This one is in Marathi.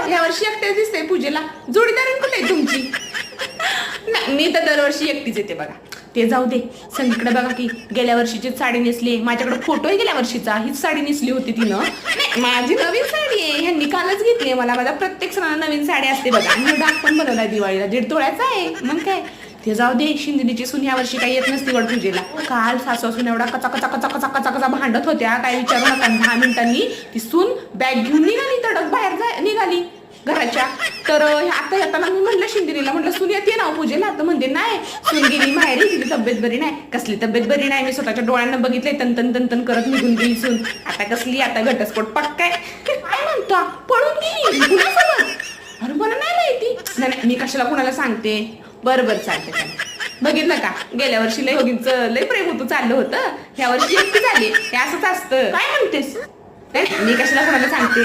ह्या वर्षी एकट्याच दिसते पूजेला, जोडीदार कुठे आहे तुमची? नाही, मी तर दरवर्षी एकटीच येते बघा. ते जाऊ दे, संगीकडे बघा की गेल्या वर्षीची साडी नेसली. माझ्याकडे फोटो आहे गेल्या वर्षीचा, हीच साडी नेसली होती तिनं. नाही, माझी नवीन साडी आहे, ह्यांनी कालच घेतली. मला माझा प्रत्येक सणाला नवीन साडी असते बघा. आणि डाग पण बनवलाय दिवाळीला, 1.5 तोळ्याचा आहे. मग काय, ते जाऊ दे. शिंदीची सून या वर्षी काही येत नसती वड पूजेला. काल सासू सून एवढा कचा कचा कचा कचा कचा कचा भांडत होत्या, काय विचारू नका. 10 मिनिटांनी ती सून बॅग घेऊन निघाली, तडक बाहेर निघाली घराच्या. तर आता येताना मी म्हटलं शिंदिनीला, म्हटलं सून येते ना पूजेला? तर म्हणते नाही, सून गेली माहेरी, तिची तब्येत बरी नाही. कसली तब्येत बरी नाही? मी स्वतःच्या डोळ्यांना बघितले, तन तन तन करत निघून गेली सून. आता कसली, आता घटस्फोट पक्काय. काय म्हणता, पळून गेली कुणासोबत? अरे मला नाही माहिती. नाही, मी कशाला कुणाला सांगते. बरं चालते. बघितलं का, गेल्या वर्षी लय दोघींचं लय प्रेम होतं चाललं होतं, ह्या वर्षी एकटी झाली. हे असंच असतं. काय म्हणतेस? मी कशाला कुणाला सांगते.